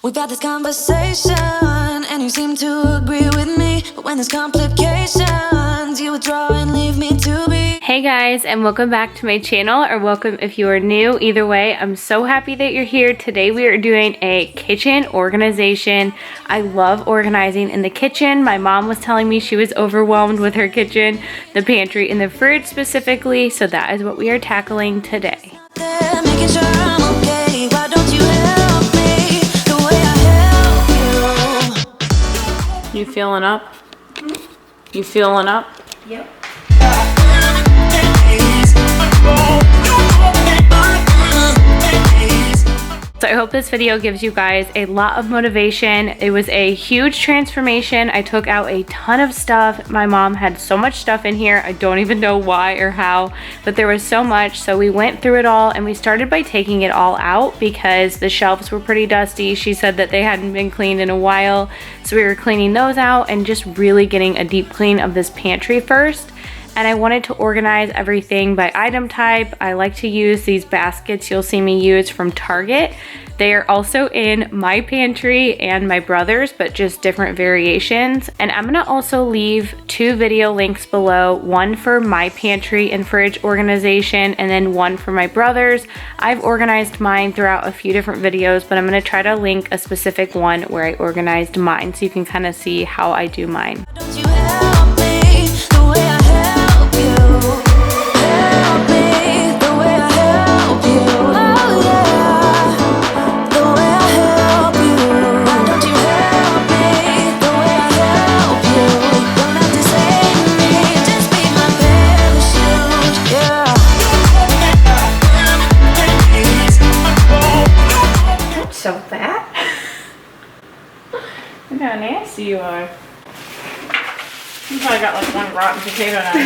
We've had this conversation and you seem to agree with me, but when there's complications you withdraw and leave me to be. Hey guys, and welcome back to my channel, or welcome if you are new. Either way, I'm so happy that you're here. Today we are doing a kitchen organization. I love organizing in the kitchen. My mom was telling me she was overwhelmed with her kitchen, the pantry and the fridge specifically, so that is what we are tackling today. Making sure I'm okay. Why don't you help me the way I help you? You feeling up? You feeling up? Yep. So I hope this video gives you guys a lot of motivation. It was a huge transformation. I took out a ton of stuff. My mom had so much stuff in here. I don't even know why or how, but there was so much. So we went through it all and we started by taking it all out because the shelves were pretty dusty. She said that they hadn't been cleaned in a while. So we were cleaning those out and just really getting a deep clean of this pantry first. And I wanted to organize everything by item type. I like to use these baskets you'll see me use from Target. They are also in my pantry and my brother's, but just different variations. And I'm gonna also leave 2 video links below, one for my pantry and fridge organization, and then one for my brother's. I've organized mine throughout a few different videos, but I'm gonna try to link a specific one where I organized mine so you can kind of see how I do mine. Why don't you help me the way I help you? Help me the way I help you. Oh yeah, the way I help you. Why don't you help me the way I help you? Don't have to save me, just be my parachute. Yeah. That's so fat. Look how nasty you are. You probably got like one rotten potato down here.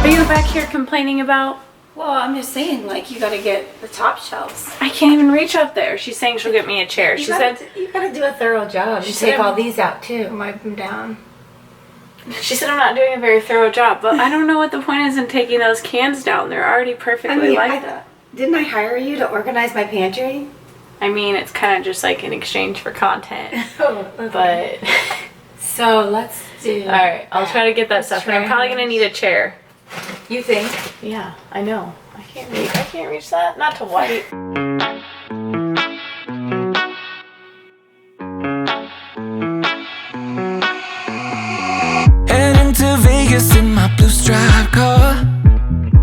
Are you back here complaining about? Well, I'm just saying, like, you gotta get the top shelves. I can't even reach up there. She's saying she'll get me a chair. She said You gotta do a thorough job. She You said take all these out too. Wipe them down. I'm not doing a very thorough job, but I don't know what the point is in taking those cans down. They're already perfectly like that. Didn't I hire you to organize my pantry? I mean, it's kind of just like in exchange for content. Oh, okay. But So let's do. all right, I'll try to get that stuff. But I'm probably gonna need a chair. You think? Yeah, I know. I can't reach that. Not to wipe. Heading to Vegas in my blue striped car.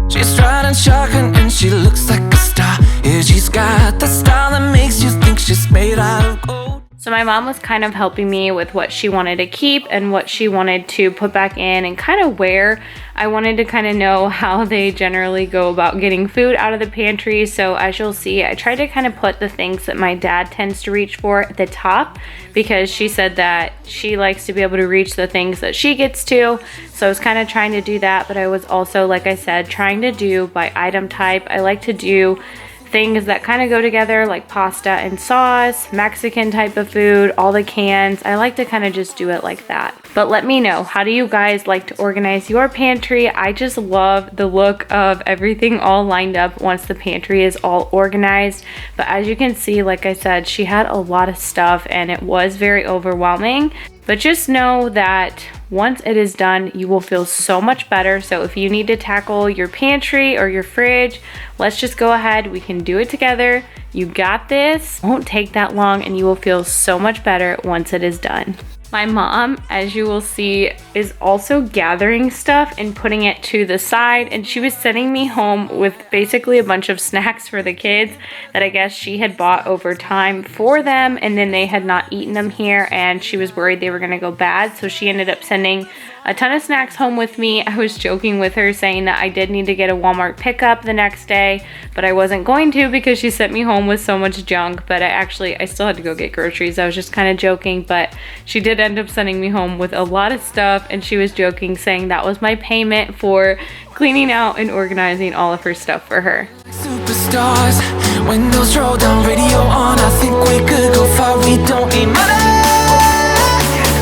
She's riding shotgun and she looks like a star. Yeah, she's got the style that makes you think she's made out of gold. So my mom was kind of helping me with what she wanted to keep and what she wanted to put back in and kind of where. I wanted to kind of know how they generally go about getting food out of the pantry. So as you'll see, I tried to kind of put the things that my dad tends to reach for at the top because she said that she likes to be able to reach the things that she gets to. So I was kind of trying to do that, but I was also, like I said, trying to do by item type. I like to do things that kind of go together, like pasta and sauce, Mexican type of food, all the cans. I like to kind of just do it like that. But let me know, how do you guys like to organize your pantry? I just love the look of everything all lined up once the pantry is all organized. But as you can see, like I said, she had a lot of stuff and it was very overwhelming. But just know that once it is done, you will feel so much better. So if you need to tackle your pantry or your fridge, let's just go ahead. We can do it together. You got this. It won't take that long and you will feel so much better once it is done. My mom, as you will see, is also gathering stuff and putting it to the side, and she was sending me home with basically a bunch of snacks for the kids that I guess she had bought over time for them, and then they had not eaten them here and she was worried they were gonna go bad, so she ended up sending a ton of snacks home with me. I was joking with her saying that I did need to get a Walmart pickup the next day, but I wasn't going to because she sent me home with so much junk. But I still had to go get groceries. I was just kind of joking, but she did end up sending me home with a lot of stuff, and she was joking saying that was my payment for cleaning out and organizing all of her stuff for her. Superstars, windows roll down, radio on. I think we could go far. We don't need money.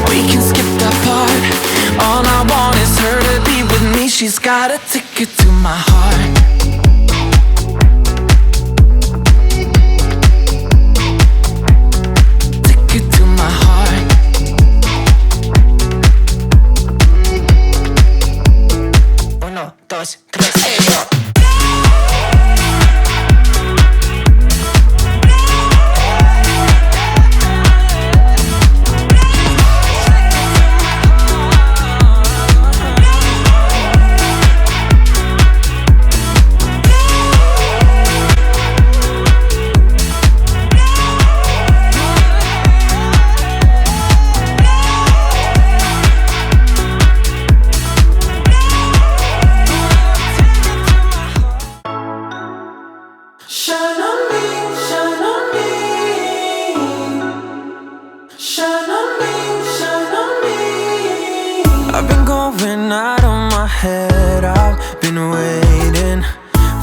We can skip that part. All her to be with me. She's got a ticket to my heart. Ticket to my heart. Uno, dos, tres, hey, yo. I've been going out of my head. I've been waiting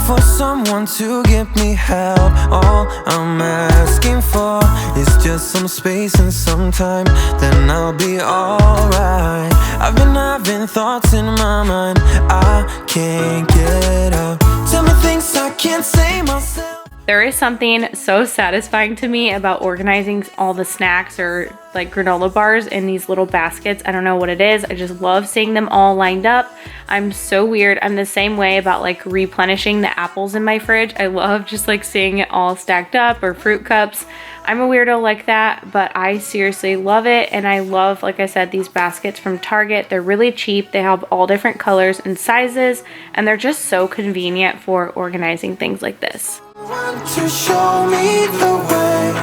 for someone to give me help. All I'm asking for is just some space and some time, then I'll be alright. I've been having thoughts in my mind I can't get out. Tell me things I can't say myself. There is something so satisfying to me about organizing all the snacks or like granola bars in these little baskets. I don't know what it is. I just love seeing them all lined up. I'm so weird. I'm the same way about like replenishing the apples in my fridge. I love just like seeing it all stacked up, or fruit cups. I'm a weirdo like that, but I seriously love it. And I love, like I said, these baskets from Target. They're really cheap. They have all different colors and sizes, and they're just so convenient for organizing things like this. Want to show me the way.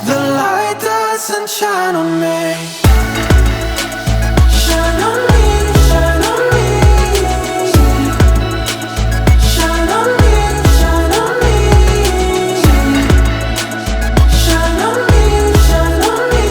The light doesn't shine on me. Shine on me, shine on me. Shine on me, shine on me. Shine on me, shine on me.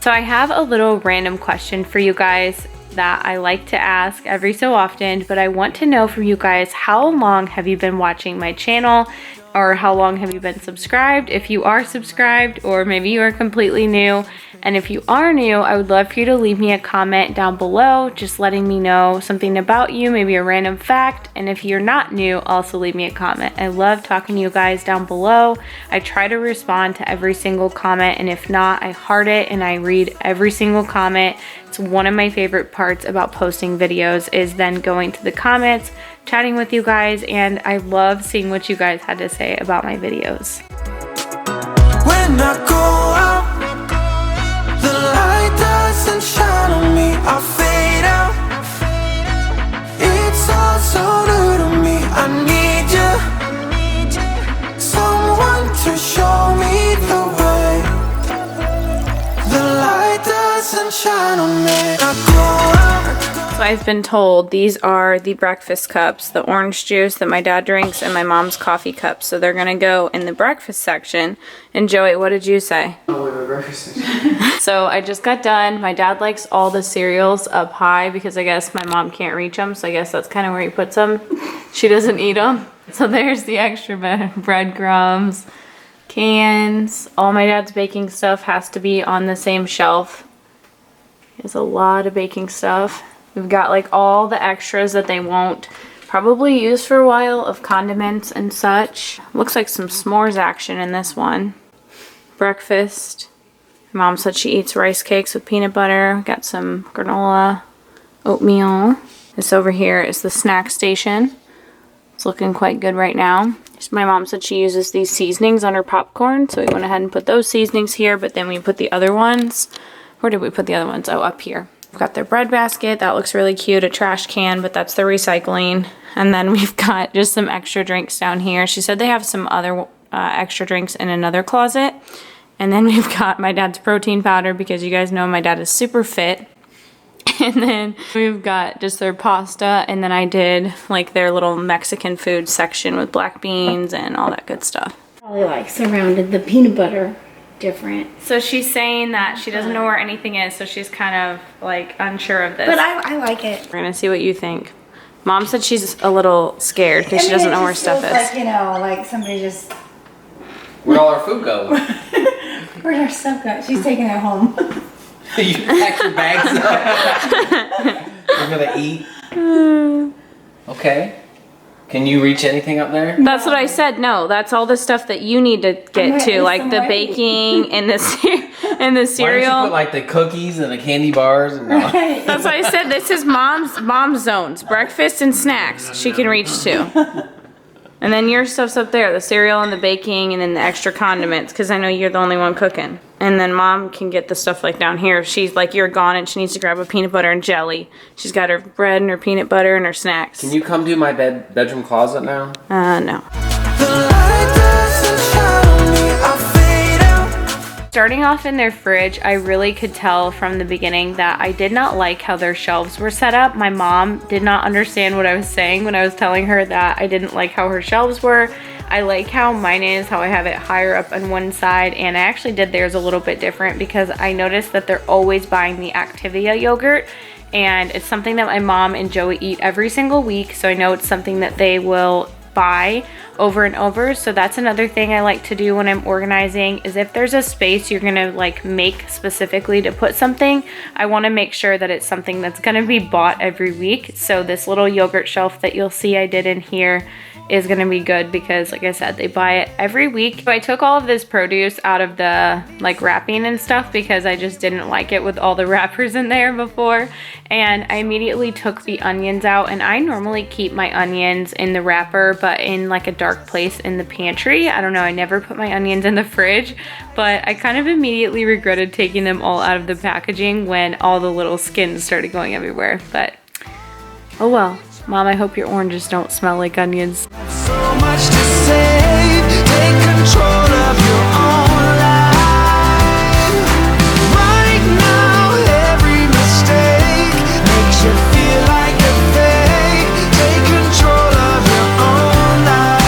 So I have a little random question for you guys that I like to ask every so often, but I want to know from you guys, how long have you been watching my channel, or how long have you been subscribed, if you are subscribed, or maybe you are completely new. And if you are new, I would love for you to leave me a comment down below, just letting me know something about you, maybe a random fact. And if you're not new, also leave me a comment. I love talking to you guys down below. I try to respond to every single comment, and if not, I heart it and I read every single comment. It's one of my favorite parts about posting videos, is then going to the comments, chatting with you guys, and I love seeing what you guys had to say about my videos. When I go out, the light doesn't shine on me. I fade out. It's all so new to me. I need you, someone to show me the way. The light doesn't shine on me. I go out. So I've been told these are the breakfast cups, the orange juice that my dad drinks, and my mom's coffee cups. So they're gonna go in the breakfast section. And Joey, what did you say? Oh, wait, my breakfast section. So I just got done. My dad likes all the cereals up high because I guess my mom can't reach them. So I guess that's kind of where he puts them. She doesn't eat them. So there's the extra breadcrumbs, cans. All my dad's baking stuff has to be on the same shelf. There's a lot of baking stuff. We've got like all the extras that they won't probably use for a while, of condiments and such. Looks like some s'mores action in this one. Breakfast. Mom said she eats rice cakes with peanut butter. Got some granola, oatmeal. This over here is the snack station. It's looking quite good right now. My mom said she uses these seasonings on her popcorn, so we went ahead and put those seasonings here, but then we put the other ones. Where did we put the other ones? Oh, up here. We've got their bread basket. That looks really cute. A trash can, but that's the recycling. And then we've got just some extra drinks down here. She said they have some other extra drinks in another closet. And then we've got my dad's protein powder, because you guys know my dad is super fit. And then we've got just their pasta. And then I did like their little Mexican food section with black beans and all that good stuff. Probably like surrounded the peanut butter different. So she's saying that she doesn't know where anything is, so she's kind of like unsure of this. But I like it. We're gonna see what you think. Mom said she's a little scared because she doesn't know where stuff is. Like, you know, like somebody just. Where'd all our food go? Where'd our stuff go? She's taking it home. You pack your bags up. You're gonna eat. Okay. Can you reach anything up there? That's what I said. No, that's all the stuff that you need to get to, like the baking and the and the Why cereal. don't you put like the cookies and the candy bars and That's why I said this is mom's zones, breakfast and snacks. She can reach to. And then your stuff's up there, the cereal and the baking and then the extra condiments, because I know you're the only one cooking. And then mom can get the stuff like down here. If she's like, you're gone and she needs to grab a peanut butter and jelly. She's got her bread and her peanut butter and her snacks. Can you come to my bedroom closet now? No. Starting off in their fridge, I really could tell from the beginning that I did not like how their shelves were set up. My mom did not understand what I was saying when I was telling her that I didn't like how her shelves were. I like how mine is, how I have it higher up on one side, and I actually did theirs a little bit different because I noticed that they're always buying the Activia yogurt, and it's something that my mom and Joey eat every single week, so I know it's something that they will buy over and over. So that's another thing I like to do when I'm organizing, is if there's a space you're gonna like make specifically to put something, I want to make sure that it's something that's gonna be bought every week. So this little yogurt shelf that you'll see I did in here is gonna be good because, like I said, they buy it every week. So I took all of this produce out of the like wrapping and stuff because I just didn't like it with all the wrappers in there before, and I immediately took the onions out. And I normally keep my onions in the wrapper but in like a dark place in the pantry. I don't know, I never put my onions in the fridge, but I kind of immediately regretted taking them all out of the packaging when all the little skins started going everywhere. But oh well. Mom, I hope your oranges don't smell like onions. So much to save, take control of your own life. Right now, every mistake makes you feel like a fake. Take control of your own life.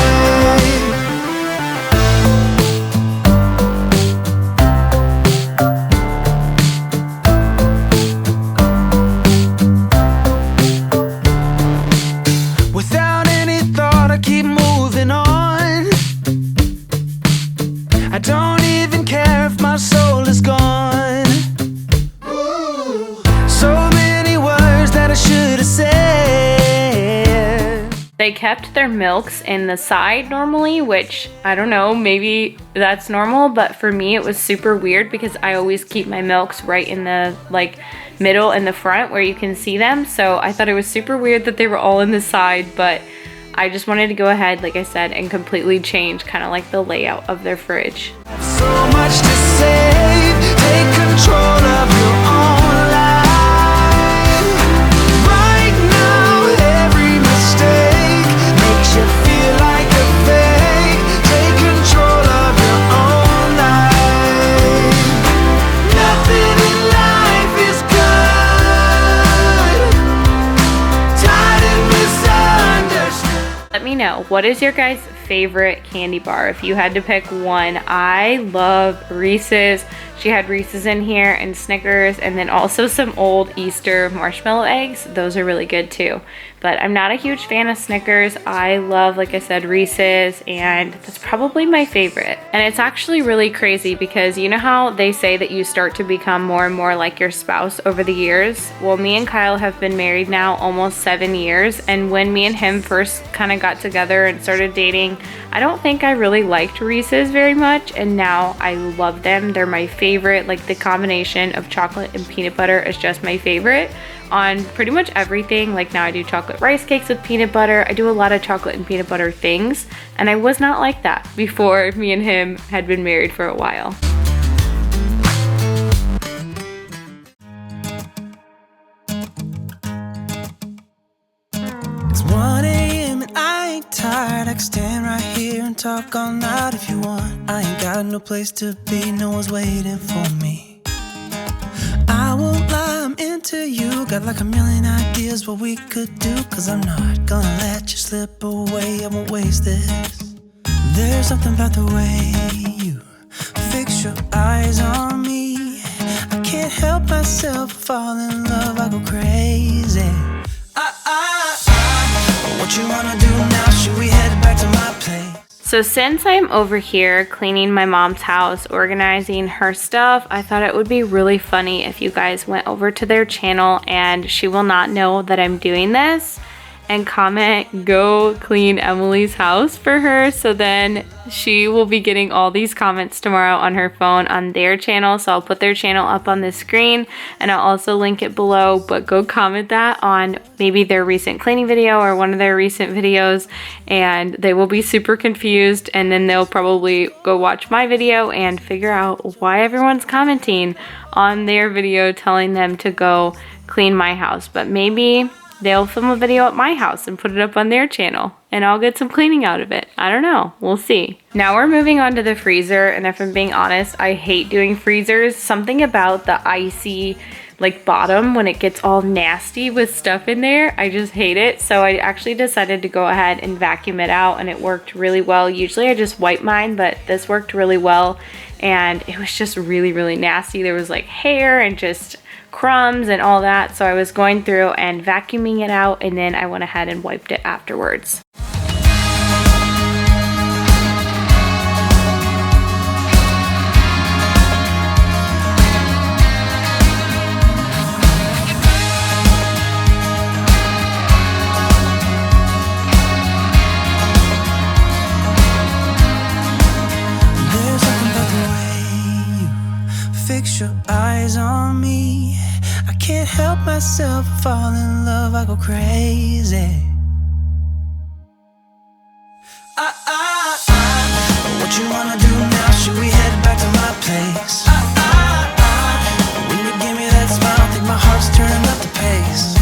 Without any thought, I keep moving on. I don't even care if my soul is gone. So many words that I should have said. They kept their milks in the side normally, which I don't know, maybe that's normal, but for me it was super weird because I always keep my milks right in the like middle and the front where you can see them. So I thought it was super weird that they were all in the side, but I just wanted to go ahead, like I said, and completely change kind of like the layout of their fridge. So much to save, take control of your own life. Right now, every mistake makes you feel like a fake. Take control of your own life. Nothing in life is good. Tired and misunderstood. Let me know, what is your guys' favorite candy bar? If you had to pick one, I love Reese's. She had Reese's in here and Snickers, and then also some old Easter marshmallow eggs. Those are really good too. But I'm not a huge fan of Snickers. I love, like I said, Reese's, and that's probably my favorite. And it's actually really crazy because you know how they say that you start to become more and more like your spouse over the years? Well, me and Kyle have been married now almost 7 years, and when me and him first kind of got together and started dating, I don't think I really liked Reese's very much, and now I love them. They're my favorite. Like the combination of chocolate and peanut butter is just my favorite on pretty much everything. Like now I do chocolate rice cakes with peanut butter. I do a lot of chocolate and peanut butter things, and I was not like that before me and him had been married for a while. It's 1 a.m. and I ain't tired. I can stand right here and talk all night if you want. I ain't got no place to be, no one's waiting for me. I won't lie, I'm into you. Got like a million ideas what we could do. Cause I'm not gonna let you slip away, I won't waste this. There's something about the way you fix your eyes on me. I can't help myself, fall in love, I go crazy. What you wanna do now? Should we head back to my place? So since I'm over here cleaning my mom's house, organizing her stuff, I thought it would be really funny if you guys went over to their channel, and she will not know that I'm doing this, and comment "go clean Emily's house" for her. So then she will be getting all these comments tomorrow on her phone on their channel. So I'll put their channel up on the screen, and I'll also link it below, but go comment that on maybe their recent cleaning video or one of their recent videos, and they will be super confused, and then they'll probably go watch my video and figure out why everyone's commenting on their video telling them to go clean my house. But maybe they'll film a video at my house and put it up on their channel, and I'll get some cleaning out of it. I don't know. We'll see. Now we're moving on to the freezer, and if I'm being honest, I hate doing freezers. Something about the icy like bottom when it gets all nasty with stuff in there, I just hate it. So I actually decided to go ahead and vacuum it out, and it worked really well. Usually I just wipe mine, but this worked really well, and it was just really nasty. There was like hair and just crumbs and all that, so I was going through and vacuuming it out, and then I went ahead and wiped it afterwards. There's something about the way you fix your eyes on me. I can't help myself, fall in love, I go crazy. What you wanna do now? Should we head back to my place? When you give me that smile, I think my heart's turning up the pace.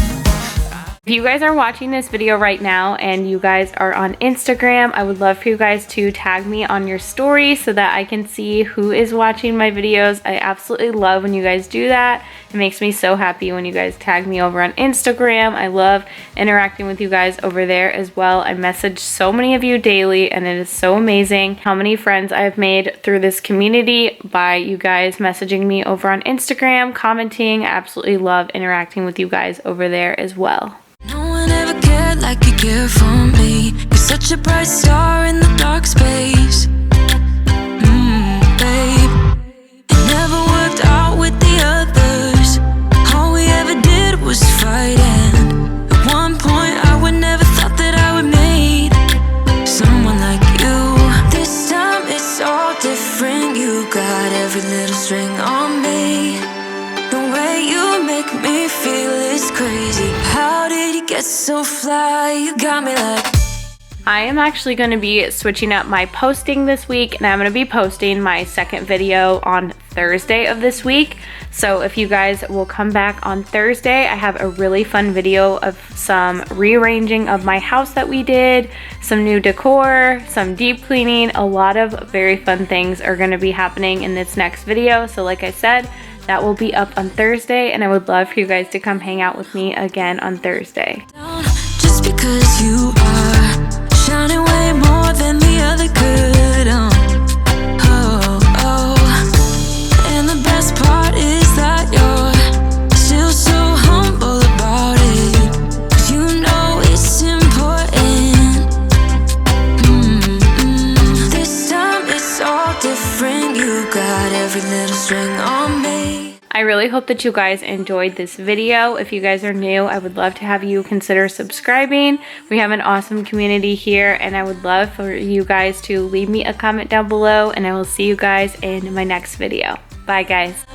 If you guys are watching this video right now and you guys are on Instagram, I would love for you guys to tag me on your story so that I can see who is watching my videos. I absolutely love when you guys do that. It makes me so happy when you guys tag me over on Instagram. I love interacting with you guys over there as well. I message so many of you daily, and it is so amazing how many friends I've made through this community by you guys messaging me over on Instagram, commenting. I absolutely love interacting with you guys over there as well. No one ever cared like you care for me. You're such a bright star in the dark space. Babe, it never worked out with the others. All we ever did was fight, and at one point I would never thought that I would meet someone like you. This time it's all different. You got every little string on me. The way you make me feel is crazy. How did you get so fly? You got me like... I am actually going to be switching up my posting this week, and I'm going to be posting my second video on Thursday of this week. So if you guys will come back on Thursday, I have a really fun video of some rearranging of my house that we did, some new decor, some deep cleaning. A lot of very fun things are going to be happening in this next video. So like I said, that will be up on Thursday, and I would love for you guys to come hang out with me again on Thursday. Just because you are shining way more than the other could. And the best part is that you're still so humble about it. 'Cause you know it's important. This time it's all different. You got every little string on me. I really hope that you guys enjoyed this video. If you guys are new, I would love to have you consider subscribing. We have an awesome community here, and I would love for you guys to leave me a comment down below, and I will see you guys in my next video. Bye guys.